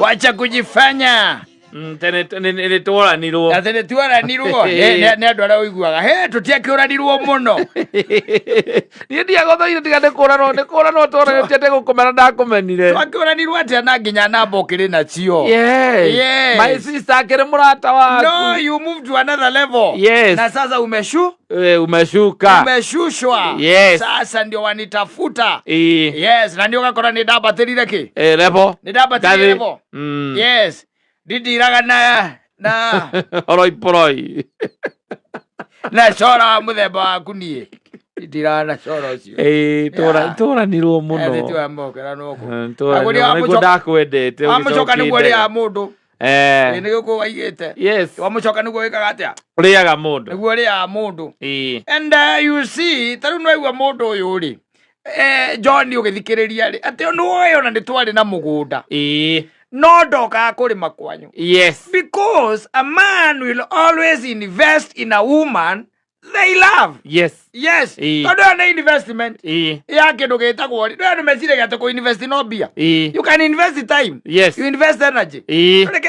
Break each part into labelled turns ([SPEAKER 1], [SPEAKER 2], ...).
[SPEAKER 1] Wacha kujifanya.
[SPEAKER 2] Tene tworanirwo.
[SPEAKER 1] Tene tworanirwo. Ne andu ara uiguaga. He tutiakiuranirwo muno.
[SPEAKER 2] Ni ndiagothoire tigane kurano tworanite gukomera ndakumenire.
[SPEAKER 1] Twakiuranirwo atia na nginya namba ukiri nacio.
[SPEAKER 2] Yes. My sister akiri murata waku.
[SPEAKER 1] No, you move to another level.
[SPEAKER 2] Yes.
[SPEAKER 1] Na sasa
[SPEAKER 2] umeshuka.
[SPEAKER 1] Umeshushwa.
[SPEAKER 2] Yes.
[SPEAKER 1] Sasa ndio wanitafuta.
[SPEAKER 2] Yes.
[SPEAKER 1] Na ndio gakora ni ndabatirire ki?
[SPEAKER 2] Level.
[SPEAKER 1] Ni ndabatirire level. Yes. Didiraga na
[SPEAKER 2] poroi.
[SPEAKER 1] Na cora muthemba waku nie. Didiraga na cora ucio.
[SPEAKER 2] Tworanirwo muno.
[SPEAKER 1] Eti wa mokera nuko.
[SPEAKER 2] Niguo ndakwendete.
[SPEAKER 1] Amucoka niguo ria mundu. Ni guko waigite.
[SPEAKER 2] Yes.
[SPEAKER 1] Wamucoka niguo wikaga atia?
[SPEAKER 2] Riaga mundu.
[SPEAKER 1] Niguo ria mundu. And you see, taru no igwa mundu uyu ri. John ugithikiriria ri. Ati no oyo na nditwari na mugunda. No ndoka kurima kwanyu.
[SPEAKER 2] Yes.
[SPEAKER 1] Because a man will always invest in a woman they love.
[SPEAKER 2] Yes.
[SPEAKER 1] Yes. Todo na investment. Ya kindu gitagwo ri. Ndu mecire gate ko invest no bia. You can invest time.
[SPEAKER 2] Yes.
[SPEAKER 1] You invest energy.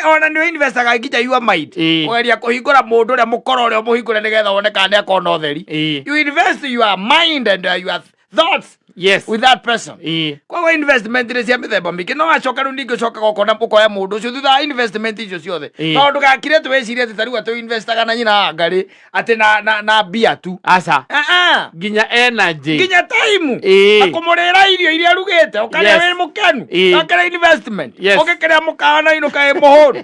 [SPEAKER 1] Ona ndu invest ga ngija your mind. Weria kuhingura mundu ria mukoro ria muhingure nigetha wone kana akona utheri. You invest your mind and your thoughts.
[SPEAKER 2] Yes.
[SPEAKER 1] With that person. Kwa investment ni cia mithemba mingi no acoka ru ningi coka gokona mukoya mundu ucio thutha investment icio ciothe no ndugakire twecirie ati tariu atu investaga na nyina ngari ati na bia tu
[SPEAKER 2] asa ginya energy
[SPEAKER 1] ginya time akumurira irio iria rugite ukaria we mukenu ukara investment ukikiria mukana ino kai muhuru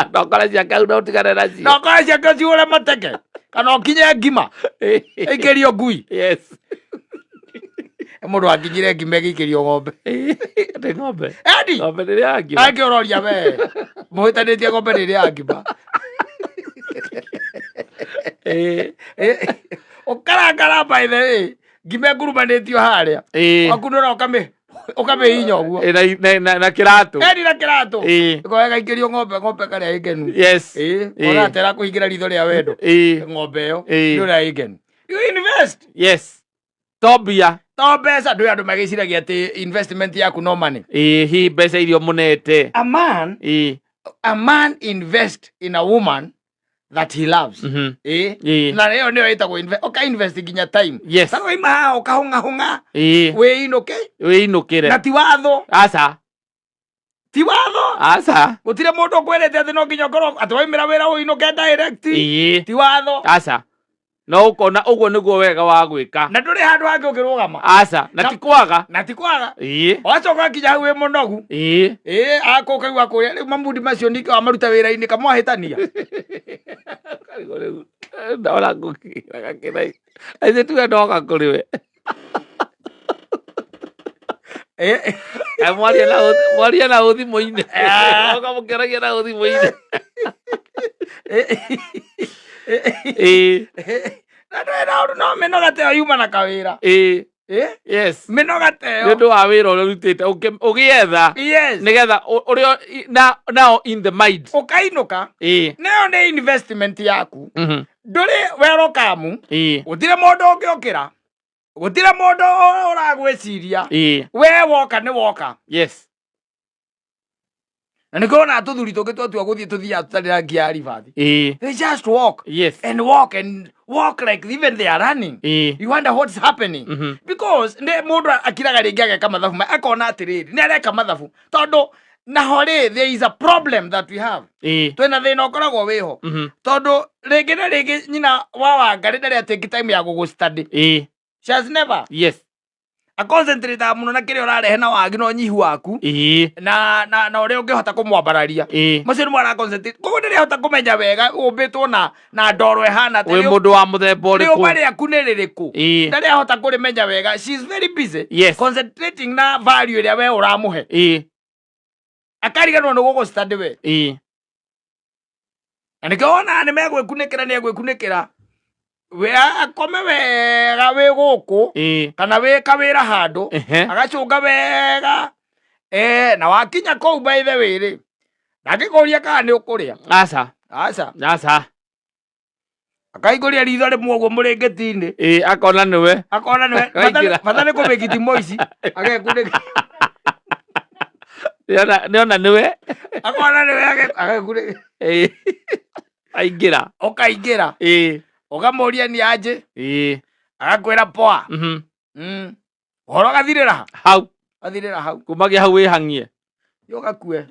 [SPEAKER 1] ndokara cia kau no tigane nacio ndokara cia kau ciure mateke kana ukinye ngima ikirio ngui. Yes. Mundu akinyire ngime gikirio ng'ombe.
[SPEAKER 2] Ate ng'ombe.
[SPEAKER 1] Edi.
[SPEAKER 2] Ng'ombe ni ya ngima.
[SPEAKER 1] Akiororia we. Muhitanitie ng'ombe ni ya ngima. Ukarakara by the way. Ngime ngurumanitio haria. Wakundora ukame hinya uguo.
[SPEAKER 2] Na kiratu.
[SPEAKER 1] Edi na kiratu. Ngoega ikirio ng'ombe karia igenu.
[SPEAKER 2] Yes.
[SPEAKER 1] Ona tera kuhingira ritho ria wendo. Ng'ombe yo. Ndio igenu. You invest.
[SPEAKER 2] Yes. Tobia.
[SPEAKER 1] To mbeca ndu andu magiciragia ati investment yaku no money.
[SPEAKER 2] Hi mbeca irio munete.
[SPEAKER 1] A man invest in a woman that he loves. Na leo ndio itagwo invest. Invest ginya time.
[SPEAKER 2] Yes.
[SPEAKER 1] Sasa ima ukahunga. We inukire. Na ti watho.
[SPEAKER 2] Asa.
[SPEAKER 1] Ti watho.
[SPEAKER 2] Asa.
[SPEAKER 1] Gutire mundu kwelete ati no ginya ngoro ati waimira wira uyu inuke direct. Ti watho.
[SPEAKER 2] Asa. No ukona uguo niguo wega wa gwika
[SPEAKER 1] na nduri handu hangi ukirugama
[SPEAKER 2] asa na tikwaga
[SPEAKER 1] wacoka kinya hau we munogu akoka igwa kuria riu mamudi macio ndike wa maruta wira ini kamwahitania
[SPEAKER 2] ndora ngukira gakirai aize tu ndoka kuriwe mwaria na uthimu-ini ukamukeragia na uthimu-ini
[SPEAKER 1] no minogate yuma na kawira
[SPEAKER 2] yes
[SPEAKER 1] minogate
[SPEAKER 2] ndu wa wira uri rutite ugietha nigetha urio now in the mind
[SPEAKER 1] ukainuka nayo ni investment yaku nduri welcome gutire mundu ungiokira gutire mundu uragwiciria we woka ni woka. Yes. And go na tuthuri tungi twatua guthie tuthia tutarira ngiari bathi. They just walk. Yes. And walk like even they are running. You wonder what's happening. Because ne mundu akiraga ringi ageka mathabu akona atiriri ne areka mathabu tondu nahore there is a problem that we have. Twena thina ukoragwo wiho tondu ringi na ringi nyina wa Wangari ndari atingi time ya gugu study. She has never. Yes. A concentrate muno na kire urarehe na wagi no nyihu waku na uri ungihota kumwambararia macio ni mwana concentrate koguo ndiri hota kumenya wega umbitwo na ndoro ehana
[SPEAKER 2] ati we mundu wa muthemba uriku
[SPEAKER 1] bari aku ni ririku ndiri hota kurimenya wega. She is very busy. Yes. Concentrating na value ria we uramuhe akariganwo no gugu study we anikaona ni megwikunikira we akome wega we guku kana we kawira handu agacunga wega na wakinya kou by the way ri ndangikuria kana ni ukuria asa akaiguria ritho rimwe uguo muringiti-ini
[SPEAKER 2] akona niwe
[SPEAKER 1] mathane kumikiti moici agekunika
[SPEAKER 2] Niona niwe.
[SPEAKER 1] Akona niwe agakure.
[SPEAKER 2] Aingira.
[SPEAKER 1] Okaingira. Ukamuria ni aje. Agakwira poa. Horo gathirira
[SPEAKER 2] hau.
[SPEAKER 1] Gathirira hau.
[SPEAKER 2] Kumagia hau wihangie.
[SPEAKER 1] Yogakue.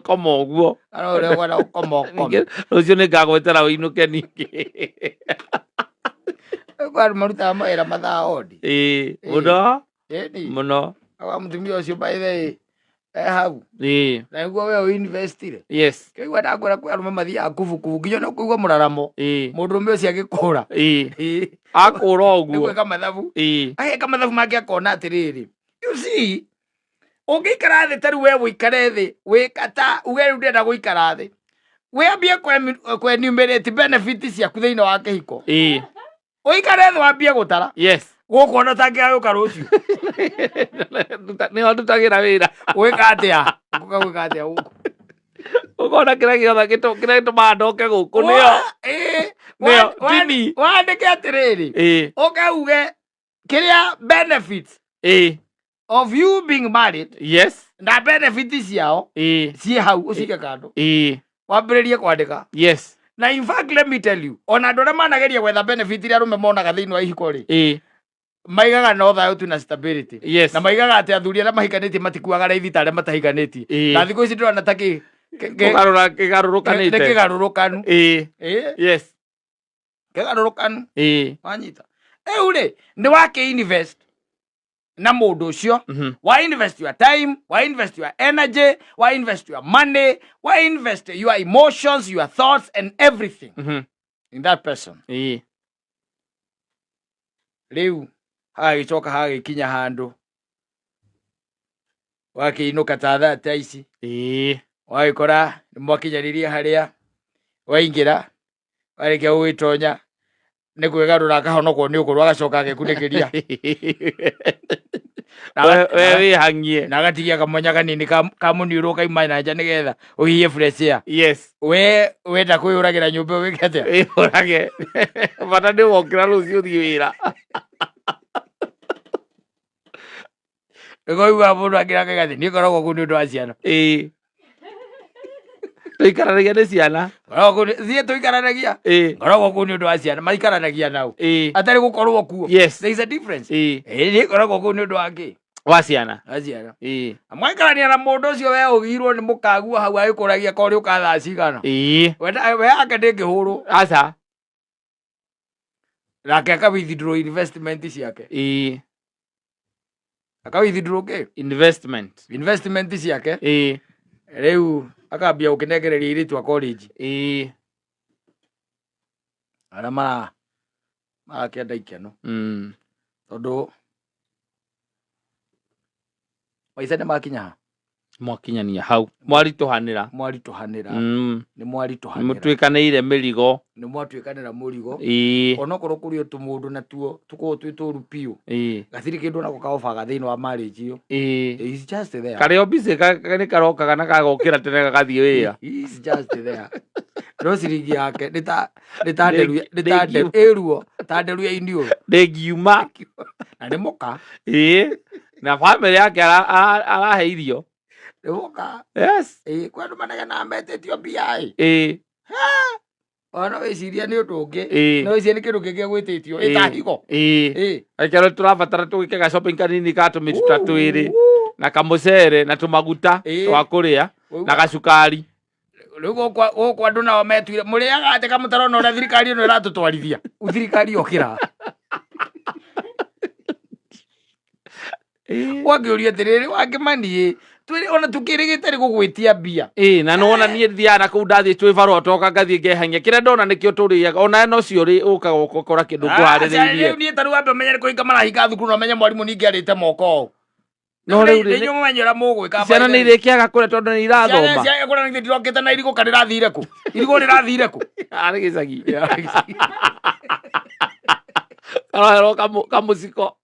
[SPEAKER 2] Koma uguo.
[SPEAKER 1] Arore gwana koma koma.
[SPEAKER 2] Rucio ni ngagwetera uinuke ningi.
[SPEAKER 1] Kwa maruta mawira mathaa odi.
[SPEAKER 2] Muno.
[SPEAKER 1] Ni.
[SPEAKER 2] Muno.
[SPEAKER 1] Awa mutumia ucio by the hau. Na nguo we investire.
[SPEAKER 2] Yes.
[SPEAKER 1] Kigwa ndagwira kwa arume mathia akuvuku nginya no kuigwa muraramo. Mundu ucio agikura.
[SPEAKER 2] Akura uguo.
[SPEAKER 1] Nigweka mathabu. Ageka mathabu make akona atiriri. You see, ungikara thi taru we wikare thi wikata uge ru ndenda guikara thi we ambie kwe enumerate benefits ciaku thiini wa kihiko uikare thi wambie gutara
[SPEAKER 2] yes
[SPEAKER 1] gukuona tangiaguka rucio
[SPEAKER 2] ni ondutagira wira
[SPEAKER 1] wika atia gwika atia
[SPEAKER 2] ukona kira giothe gitumaa ndoke guku nio tini
[SPEAKER 1] wandike atiriri ukauge kiria benefits of you being married.
[SPEAKER 2] Yes.
[SPEAKER 1] Na benefits ciao. Sie hau usike kando. Wambiririe kwandika.
[SPEAKER 2] Yes.
[SPEAKER 1] Na in fact let me tell you, ona ndore manageria gwetha benefit iria rume monaga thiini wa ihiko ri. Maigaga no thayo tu na stability.
[SPEAKER 2] Yes.
[SPEAKER 1] Na maigaga ati athuri aria mahikanĩtie matikuaga raithi ta aria matahikanĩtie. Na thikũ ici ndĩrona ta
[SPEAKER 2] kigarũrũkanĩte.
[SPEAKER 1] Nĩ kĩgarũrũkanu.
[SPEAKER 2] Yes.
[SPEAKER 1] Kĩgarũrũkanu. Wanyita. Rĩu rĩ nĩ wakĩ-invest na mundu ucio. Why invest your time? Why invest your energy? Why invest your money? Why invest your emotions, your thoughts, and everything in that person? Riu hagicoka hagikinya handu wakiinuka ta thata ici waikora ni mwakinyariria haria waingira warikia gwitonya ni kwigarura akahonokwo ni ukuru agacoka agekunikiria
[SPEAKER 2] we wihangie
[SPEAKER 1] na agatigia kamonya kanini ka muniuru kaima na nja nigetha uhie fresh air.
[SPEAKER 2] Yes.
[SPEAKER 1] We wenda kwiyuragira nyumba wike atia
[SPEAKER 2] urage bata ni wokira rucio thii wira
[SPEAKER 1] Ego mundu akiraga gathi ni koragwo ku ni undu wa ciana.
[SPEAKER 2] Tuikaranagia ni ciana.
[SPEAKER 1] Thie tuikaranagia. Koragwo ku ni undu wa ciana maikaranagia nau. Atari gukorwo kuo.
[SPEAKER 2] Yes.
[SPEAKER 1] There is a difference. Ni koragwo ku ni undu wa ki
[SPEAKER 2] wa ciana.
[SPEAKER 1] Ciana. Maikarania na mundu ucio we ugirwo ni mukagua hau agikuragia kori ukatha cigana. We ake ndingihuru.
[SPEAKER 2] Aca.
[SPEAKER 1] Nake aka withdraw investment ciake. Aka withdraw ke? Investment ciake. Riu akambia ukinegereria iritu a college. Ara marakĩenda ikeno. Tondu maica nĩ makinya ha
[SPEAKER 2] mwakinyania hau mwarituhanira
[SPEAKER 1] ni mwarituhanira
[SPEAKER 2] mutwikanĩire mĩrigo
[SPEAKER 1] ni mwatwikanĩra mũrigo onokorwo kũrĩ o tũmũndũ natuo tũkorwo twĩ tũru piũ gatirĩ kĩndũ nako kaobaga thĩinĩ wa marriage ĩyo. It's just there.
[SPEAKER 2] Karĩo busy nĩ karokaga na gagokĩra tene gagathiĩ wĩra.
[SPEAKER 1] It's just there. No ciringi yake nĩ ta nderu ĩruo ta nderu ya iniũrũ
[SPEAKER 2] ndĩngiuma
[SPEAKER 1] na nĩ mũka
[SPEAKER 2] na family yake arahe irio
[SPEAKER 1] Ewoka.
[SPEAKER 2] Yes.
[SPEAKER 1] Kwa ndo manega na metĩtio mbia ona wĩciria nĩ ũndũ ũngĩ no wĩciria nĩ kĩndũ kĩngĩ gwĩtĩtio ĩtahigo
[SPEAKER 2] aikaro tũrabatara tũgĩke ga shopping kanini ka tũmĩtuta twĩrĩ na kamũcere na tũmaguta twa kũrĩa na gacukari.
[SPEAKER 1] Rĩu gũkũ andũ nao metuire mũrĩaga atĩ kamũtarona ũrĩa thirikari ĩno ĩratũtwarithia thirikari okĩra wangĩũria atĩrĩrĩ wakĩmani twĩrĩ ona tũkĩrĩgĩte rĩ gũgwĩtia mbia
[SPEAKER 2] na nona niĩ thiana kũu ndathiĩ twĩ barua toka ngathiĩ ngehania kĩrĩa ndona nĩkĩo tũrĩaga ona no cio rĩ ũkaga ũkora kĩndũ tũharĩrĩirie.
[SPEAKER 1] Rĩu niĩ tarĩ wambe ũmenye nĩ kũhinga marahinga thukuru na ũmenye mwarimũ ningĩ arĩte moko
[SPEAKER 2] no rĩu
[SPEAKER 1] nĩ inyuĩ mũmenye ũrĩa mũgwĩka
[SPEAKER 2] ciana nĩ irĩkĩaga kũrĩa tondũ nĩ irathoma.
[SPEAKER 1] Ciana ciaga kũrĩa nĩ ndirokĩte na irigũ kana rĩrathire kũ irigũ rĩrathire kũ
[SPEAKER 2] arĩ gĩcagi araherwo kamũciko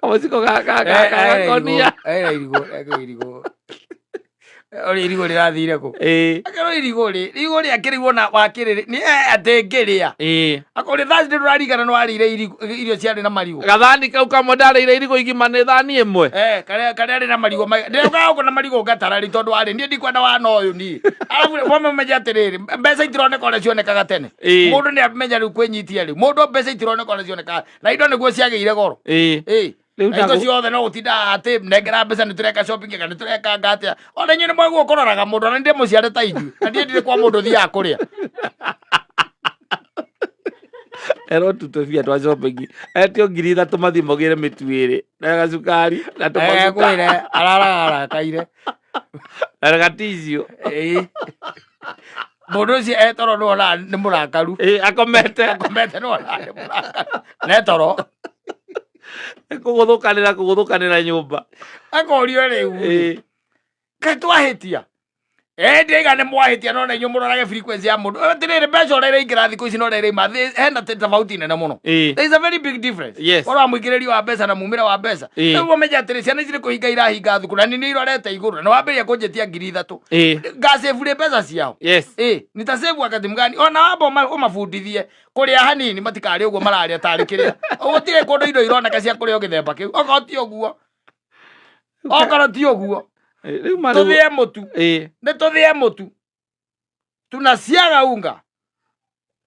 [SPEAKER 2] kamũciko gakonia
[SPEAKER 1] irigũ rĩrathire kũ akĩrwo Ero irigori akirigwo na wakiriri ni atengeria akori Thursday rurarigana no arire irio ciari na marigo
[SPEAKER 2] gathani kau kamodare irigo igima ni thani imwe
[SPEAKER 1] kare ari na marigo ndega uko na marigo gatarari tondu ari ni ndikwenda wana uyu ni arabu mama meja atiriri mbeca itironeka ore cionekaga tene mundu ni amenya riu kwenyitia riu mundu mbeca itironeka ore cionekaga na indo niguo ciageire goro Ito ciothe no utinda ati nengera mbeca ni tureka shopping kana tureka ngatia ona nyine mwaguo kororaga mundu na ndi muciare ta ithu na ndi ndire kwa mundu thia kuria
[SPEAKER 2] ero tutofia twa shopping etio ngiri 3 mathi mogire mituire na gacukari na
[SPEAKER 1] tumaguta kwire arara kaire
[SPEAKER 2] argatizio
[SPEAKER 1] mundu ci etoro no na ni murakaru
[SPEAKER 2] akomete
[SPEAKER 1] no na ni murakaru netoro
[SPEAKER 2] kuguthukanira nyumba
[SPEAKER 1] akorio riu kai twahitia ndiga ne mwahitia no na nyumurage frequency ya mundu tirire mbeca urere ingira thiku ici no rere mathi hena tofauti nene muno. There is a very big difference. Ora mwikireri wa mbeca na mumira wa mbeca niguo meja atiri ciana iciri kuhinga irahinga thukuru ni irorete iguru na wambiria kunjetia ngiri 3 ngasevure mbeca ciao nitasave wakati mgani ona wabo umafundithie kuria hanini matikari uguo mararia tari kiria utire kundu indo ironeka cia kuria githemba kiu okoti oguo okoroti oguo tuthie mutu ne tuthie mutu tunasiaga unga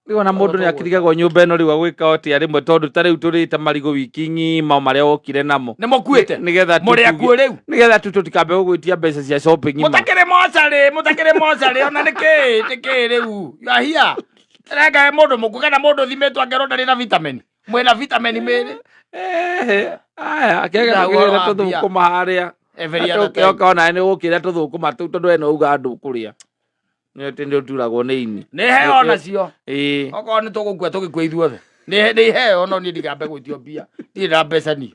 [SPEAKER 2] na mundu ni akirigagwo nyumba eno riu agwika oti arimwe tondu tariu turite marigo wiki ngima maria wokire namo
[SPEAKER 1] ni mukuite muri akuo riu
[SPEAKER 2] nigetha tutikambe gugwitia mbeca cia shopping
[SPEAKER 1] mutakire mochari ona niki riu ahia rega mundu muku kana mundu thimetwo angero ndari na vitamin mwena vitamin miri
[SPEAKER 2] aya akega tuthukuma haria okaona ni gukira tuthukuma tu tondu eno uga andu kuria ni tindi uturagwo ni ini
[SPEAKER 1] ni heo nacio okorwo ni tugukua tugikua ithuothe ni heo no ni ndigambe gwitio mbia ndirĩ na mbeca ni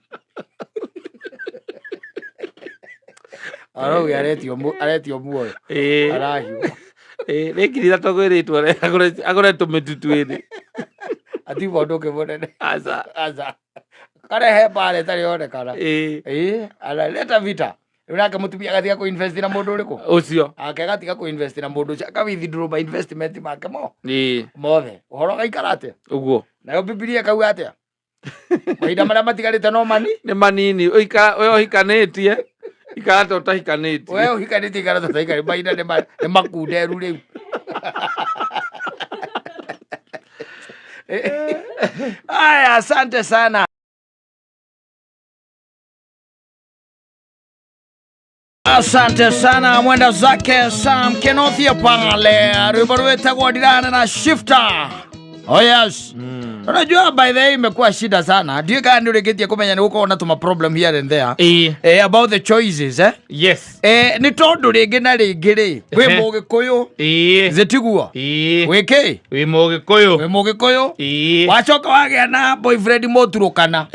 [SPEAKER 1] arauga aretio muoyo arahiũ
[SPEAKER 2] nĩ ngiri 3 gwĩrĩtwo agoretwo mĩtutu ĩrĩ
[SPEAKER 1] atiuga ũndũ ũngĩ mũnene aca karehe mbara ĩtarĩ yonekana analeta vita riu nake mutumia agatiga ku invest na mundu uriku
[SPEAKER 2] ucio
[SPEAKER 1] akegatiga ku invest na mundu ucio akawithdraw by investment make mothe uhoro gaikara atia
[SPEAKER 2] uguo
[SPEAKER 1] nayo bibilia kauga atia mahinda maria matigarite no mani
[SPEAKER 2] ni manini we uhikanitie ikara utahikanitie
[SPEAKER 1] we uhikanitie ikara utahikanitie mahinda ni makunderu riu aya asante sana. Asante sana mwenda zake Sam Kenothia pale rwimbo rwetagwo Ndirana na Shifter. Oh yes. Unajua by the way imekuwa shida sana. Ndio kama ndio regetia kumenya ni uko na tuma problem here and there. About the choices
[SPEAKER 2] Yes.
[SPEAKER 1] Ni tondu ringi na ringi ri. We Mugikuyu. Zetiguo. Weke.
[SPEAKER 2] We Mugikuyu.
[SPEAKER 1] We Mugikuyu. Wachoka wagea na boyfriend moturukana.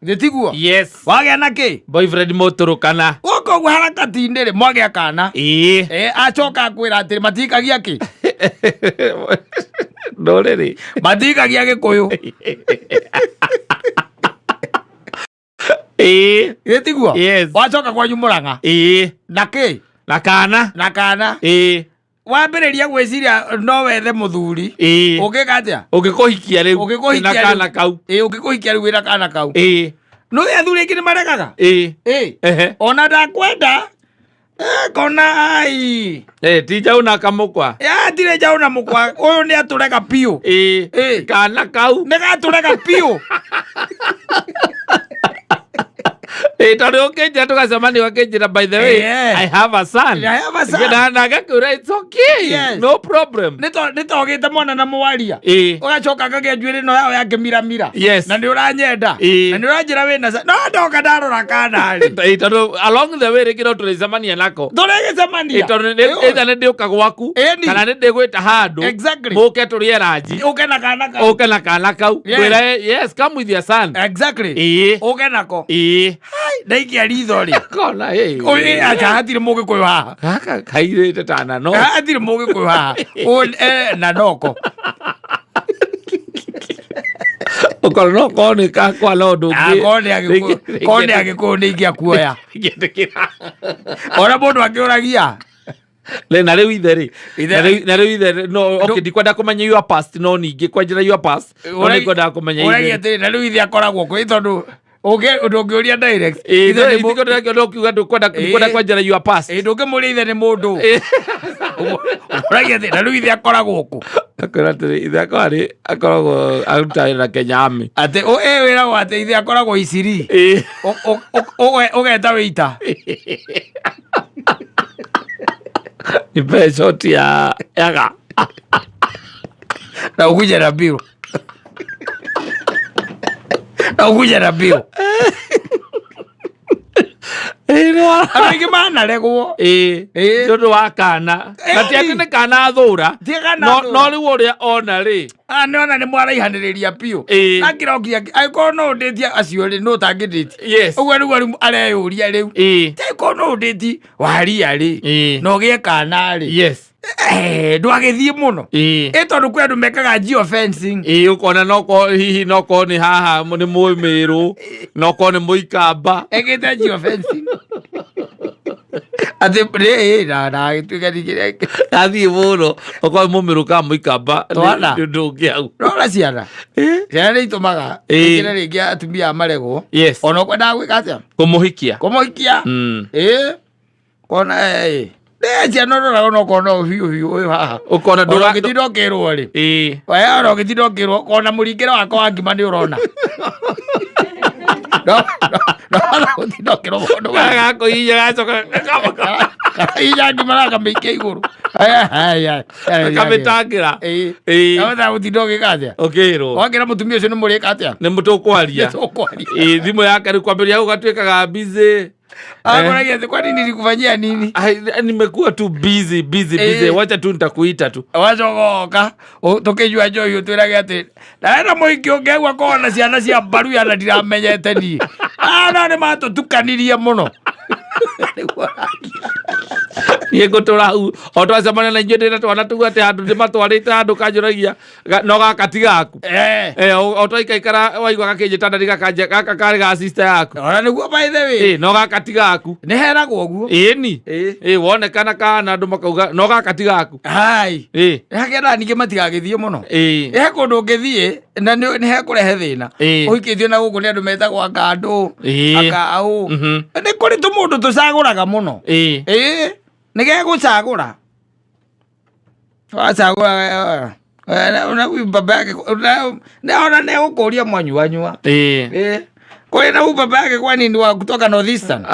[SPEAKER 1] Zetiguo.
[SPEAKER 2] Yes.
[SPEAKER 1] Wagea na ki?
[SPEAKER 2] Boyfriend moturukana.
[SPEAKER 1] Uko harakati ndere mwagea kana. Achoka akwira atiri matikagia ki?
[SPEAKER 2] Ndoreri
[SPEAKER 1] matikagia Gikuyu. Zetiguo.
[SPEAKER 2] Yes.
[SPEAKER 1] Wachoka kwa Murang'a. Na ki?
[SPEAKER 2] Na kana.
[SPEAKER 1] Wambiriria gwiciria no wethe muthuri ukikatia
[SPEAKER 2] ukikuhikia riu na kana kau
[SPEAKER 1] ukikuhikia riu wira kana kau no athuri ingĩ nĩmaregaga ona ndakwenda kona ai
[SPEAKER 2] ti jau na kamukwa
[SPEAKER 1] tire jau na mukwa uyu nĩ atũrega piũ
[SPEAKER 2] kana kau
[SPEAKER 1] nĩ gatũrega piũ
[SPEAKER 2] tondu ukinjira tugacemania wakinjira by the way I have a son na gakura it's okay no problem
[SPEAKER 1] nitogite mwana na mwaria ugacoka ngagĩa njuĩrĩ no yao yake miramira na nĩ ũranyenda na nĩ ũranjĩra wĩna no ndoka ndarora kana rĩ
[SPEAKER 2] tondu along the way rĩngĩ no tũrĩcemania nako
[SPEAKER 1] tũrĩgĩcemania
[SPEAKER 2] tondu either nĩ ndĩũka gwaku kana nĩ ndĩgwĩta handũ mũke tũrĩe ranji ũke na kana kau kwĩra yes come with your son
[SPEAKER 1] ũke nako ndaikia ritho ri
[SPEAKER 2] kona
[SPEAKER 1] oye acha hatire Mugikuyu haha
[SPEAKER 2] gaka kairite tana no
[SPEAKER 1] hatire Mugikuyu haha na noko
[SPEAKER 2] ukoro no kone ka kwa lodo
[SPEAKER 1] kone agikuyu nĩ ingĩa kuoya ona mũndũ akĩũragia
[SPEAKER 2] Na rĩu ithe no okay ndikwenda kũmenya your past no ningĩ kwa njĩra your past no nĩkwenda kũmenya
[SPEAKER 1] ithe atĩ na rĩu ithe akoragwo kwĩ tondũ ndũngĩũria direct
[SPEAKER 2] ithe ndũkiuga ndikwenda kwa njĩra your past
[SPEAKER 1] ndũngĩmũria ithe nĩ mũndũ ũragia atĩ na rĩu ithe akoragwo kũ
[SPEAKER 2] akwĩra atĩrĩ ithe akoragwo aruta wĩra na Kenya Army atĩ
[SPEAKER 1] wĩragwo atĩ ithe akoragwo Isiri ũgeta wĩita
[SPEAKER 2] nipe shoti ya yaga
[SPEAKER 1] na ukuja na bill Arĩngĩ manaregwo
[SPEAKER 2] nĩũndũ wa kana na ti atĩ nĩ kana thũra no rĩu ũrĩa ona rĩ
[SPEAKER 1] nĩona nĩ mwaraihanĩrĩria piũ na kĩrokia angĩkorwo no ũndĩtie acio rĩ no ũtangĩndĩtie ũguo rĩu areyũria rĩu angĩkorwo no ũndĩti waria rĩ na ũgĩe kana rĩ ndwagĩthiĩ mũno tondũ kwĩ andũ mekaga geofencing
[SPEAKER 2] ũkona hihi nokorwo nĩ haha nĩ Mũmĩrũ nokorwo nĩ Mũikamba
[SPEAKER 1] ekĩte geofencing atĩ nagĩtuĩka
[SPEAKER 2] athiĩ mũno okorwo Mũmĩrũ kana Mũikamba ndũngĩau
[SPEAKER 1] rora ciana nĩ itũmaga ĩkĩre rĩngĩ atumia a maregwo ona ũkwendaga gwĩka atĩa kũmũhikia kona ciana ũroraga onokorwo no hiũ ũyũ haha
[SPEAKER 2] ũkona
[SPEAKER 1] ndũgĩtinda ũkĩrwo rĩ ona ũgĩtinda ũkĩrwo ona mũringĩre wakwa wa ngima nĩ ũrona gũtinda ũkĩrwo mũndũ
[SPEAKER 2] gakũhinya gacoka
[SPEAKER 1] inya ngima nakamĩikia igũrũ
[SPEAKER 2] akamĩtangĩra
[SPEAKER 1] abatara gũtinda ũgĩka atĩa
[SPEAKER 2] ũkĩrwo
[SPEAKER 1] wakĩra mũtumia ũcio nĩ mũrĩka atĩa
[SPEAKER 2] nĩ mũtũkwaria thimũ yake kwambĩrĩria gũgatuĩkaga busy
[SPEAKER 1] Akoragia kwani nilikufanyia nini?
[SPEAKER 2] Nimekuwa tu busy. Wacha tu nitakuita tu.
[SPEAKER 1] Wacogoka tukijua joyo twirage ati. Na muiki ungegwa kona ciana cia mbaru ya ndiramenyete ni. Na nĩ matutukanirie muno.
[SPEAKER 2] Yego torahu otwacemana na inyuĩ ndĩna twana tũu atĩ handũ ndĩmatwarĩte handũ kanjũragia no gakati gaku otwaikaikara waigua gakĩnjĩtana gaka karĩ ga sister yaku
[SPEAKER 1] ona nĩguo by the way
[SPEAKER 2] no gakati gaku
[SPEAKER 1] nĩ heragwo ũguo
[SPEAKER 2] ĩni wonekana kana andũ makauga no gakati gaku
[SPEAKER 1] hai hakĩenda ningĩ matigagĩthiĩ mũno he kũndũ ũngĩthiĩ na nĩ hekũrehe thĩna ũhikĩtio na gũkũ nĩ andũ metagwo akandũ akaũ nĩ kũrĩ tũmũndũ tũcagũraga mũno nĩ gegũcagũra wacagũra ona baba yake ona negũkũria mwanyuanyua kũrĩ na baba yake kwani ni wa kutoka Northeastern.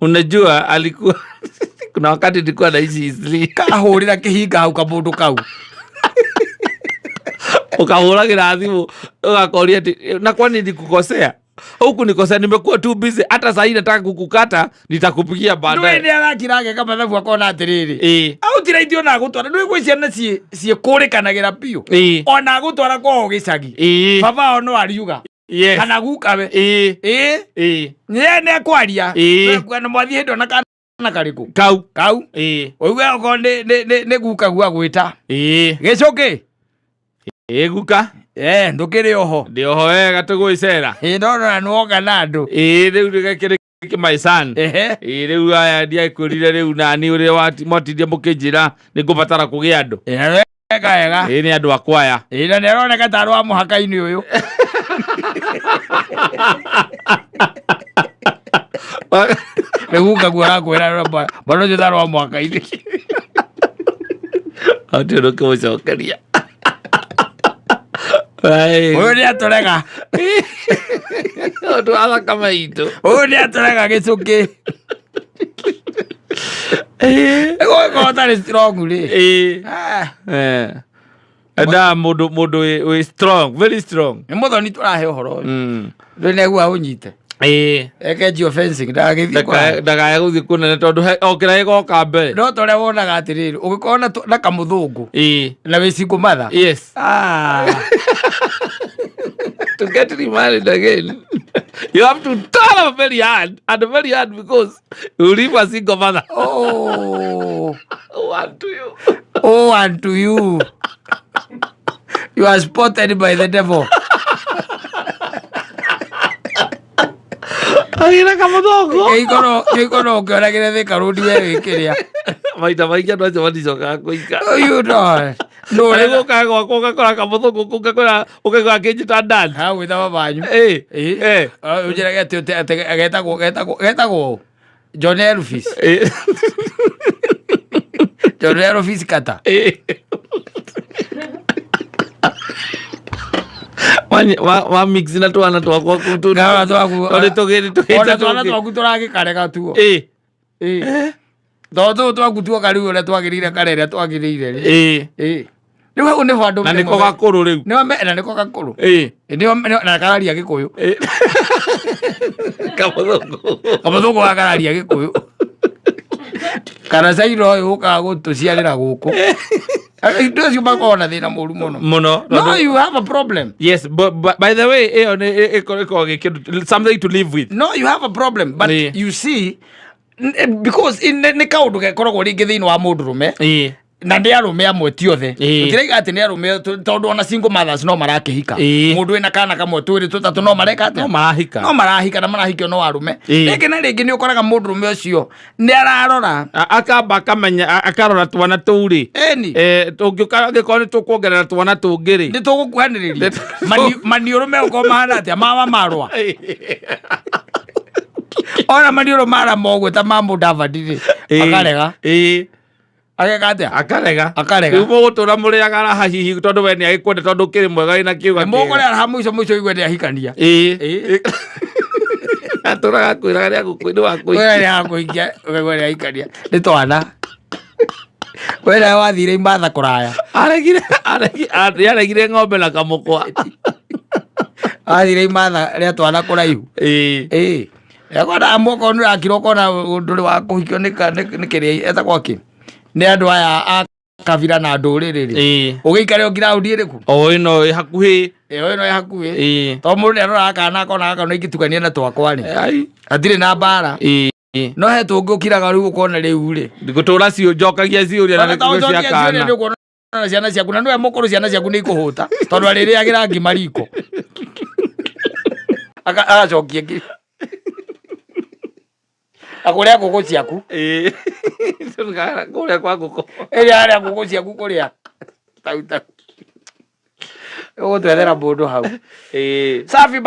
[SPEAKER 2] Unajua alikuwa kuna wakati nilikuwa naishi Isli
[SPEAKER 1] kahũrĩra kĩhinga hau kamũndũ kau
[SPEAKER 2] ukahũragĩra thimũ ugakoria na kwani nilikukosea huku nikosea nimekuwa too busy hata sasa nataka kukukata nitakupigia baadaye
[SPEAKER 1] ndio arakirage kama thabu akona atiriri au tiraithio na gutwara ndio gwĩ ciana ciĩkũrĩkanagĩra piũ ona gutwara kwao gĩcagi baba wao no ariuga kana gukawe nĩ kwaria na mwathi hĩndĩ ona kana karĩkũ kau oiwe oko nĩ guka gwa gwĩta gĩcũkĩ
[SPEAKER 2] guka
[SPEAKER 1] ndũkĩrĩ oho
[SPEAKER 2] ndi oho wega tũgwĩcera
[SPEAKER 1] ndona nwoga na andũ
[SPEAKER 2] rĩu gĩkĩrĩ my son rĩu aya ndiakwĩrire rĩu nani ũrĩa mwatirie mũkĩnjĩra nĩngũbatara kũgĩa andũ
[SPEAKER 1] wega
[SPEAKER 2] nĩ andũ akwaya
[SPEAKER 1] na nĩ aroneka ta arĩ wa mũhaka-inĩ ũyũ nĩguka guarakwĩra mbona ũcio ta arĩ wa mũhaka-inĩ
[SPEAKER 2] atĩ ndũkĩmũcokeria
[SPEAKER 1] ũyũ nĩ atũrega
[SPEAKER 2] ũndũ wa thakame itũ
[SPEAKER 1] ũyũ nĩ atũrega gĩcũkĩ gũgĩkorwo tarĩ strong rĩ
[SPEAKER 2] enda mũndũ wĩ strong, very strong.
[SPEAKER 1] Nĩ mũthoni tũrahe ũhoro ũyũ ndũĩ negua ũnyite eke geofencing
[SPEAKER 2] ndagaya gũthiĩ kũnene tondũ okĩra ĩgoka mbere
[SPEAKER 1] no tũrĩa wonaga atĩrĩrĩ ũgĩkorwo na kamũthũngũ na wĩcingũ matha
[SPEAKER 2] to get remarried again you have to turn up very hard because you leave a single mother.
[SPEAKER 1] Unto you you are spotted by the devil.
[SPEAKER 2] Agira kamuthongo.
[SPEAKER 1] Keikono ukiona thika rudi we wikiria.
[SPEAKER 2] Maita maingi andu acio maticokaga kuika.
[SPEAKER 1] You don't. No,
[SPEAKER 2] Rĩu ũkaga gwakwa ũgakora kamuthungu ũgakora ũkaigua akĩnjĩta dad.
[SPEAKER 1] Ha gwĩtha baba wanyu. Ũnjĩrage atĩ getagwo John Elvis. John Elvis kata.
[SPEAKER 2] Wa mix na twana twakwa kutu.
[SPEAKER 1] Na twaku.
[SPEAKER 2] Ole tugiri
[SPEAKER 1] Ona twana twaku tũragikarega tuo. Tondũ twaku tuo kariu ũrĩa twagĩrĩire karere twagĩrĩire. Rĩu hau nĩho andũ
[SPEAKER 2] na nĩko gakũrũ rĩu.
[SPEAKER 1] Na nĩko gakũrũ. Na kararia Gĩkũyũ. Kamuthungu gakararia Gĩkũyũ. Kana Cairo ũyũ ũkaga gũtũciarĩra gũkũ. Indo acio makoragwo na thĩna mũru mũno. No, you have a problem.
[SPEAKER 2] Yes, but by the way, something to live with.
[SPEAKER 1] No, you have a problem, but you see, because nĩ kaũndũ gekoragwo rĩngĩ thĩinĩ wa mũndũrũme. Na nĩ arũme amwe ti othe. Tũtiraiga atĩ nĩ arũme tondũ ona single mothers no marakĩhika. Mũndũ wĩna kana kamwe twĩrĩ tũtatũ no mareka atĩa? No marahika na marahikio no arũme. Rĩngĩ na rĩngĩ nĩ ũkoraga mũndũrũme ũcio nĩ ararora.
[SPEAKER 2] Akamba akamenya akarora twana tũu rĩ. Tũngĩkorwo nĩ tũkuongerera twana tũngĩ rĩ.
[SPEAKER 1] Nĩ tũgũkuhanĩrĩria. Maniũrũme ũkorwo mahana atĩa mama marũa. Ona maniũrũ mara mogwĩta ma Mudavadi rĩ. Akarega. Ageka atia? Akarega.
[SPEAKER 2] Rĩu mũgũtũra mũrĩaga raha hihi tondũ we nĩ agĩkwenda tondũ kĩrĩ mwega wĩna kiuga kĩega.
[SPEAKER 1] Mũkũrĩa raha mũico igwe nĩ ahikania.
[SPEAKER 2] Atũraga kwĩraga rĩa gũkũinĩ wa kũikia.
[SPEAKER 1] We nĩ agũkũikia we nĩ ahikania. Nĩ twana. We nĩ wathire imatha kũraya.
[SPEAKER 2] Aregire ng'ombe na kamũkwa.
[SPEAKER 1] Athire imatha rĩa twana kũraihu. Yakwenda mwoko nĩ ũrakira ũkona ndũrĩ wa kũhikio nĩ kĩrĩa etagwo kĩ. Nĩ andũ aya a kabira na ndũrĩrĩ rĩ. Ũgĩikare ngiraũndi ĩrĩkũ?
[SPEAKER 2] Ĩno ĩ hakuhĩ.
[SPEAKER 1] Ĩno ĩ hakuhĩ. Tondũ mũndũ nĩaroraga kana akona gaka no ingĩtukania na twakwa rĩ. Hatirĩ na mbara. No he tũngĩ ũkiraga rĩu ũkona rĩu rĩ.
[SPEAKER 2] Gũtũra njokagia ciũria na nĩguo cia kana.
[SPEAKER 1] Na ciana ciaku na nĩwe mũkũrũ ciana ciaku nĩ ikũhũta. Tondũ arĩrĩagĩra ngima riko. Agacokia ngĩ. Akũrĩa ngũkũ ciaku.
[SPEAKER 2] Kũrĩa kwa ngũkũ.
[SPEAKER 1] Arĩa ngũkũ ciaku kũrĩa. Tau. Ũgũtwethera mũndũ hau. Safi.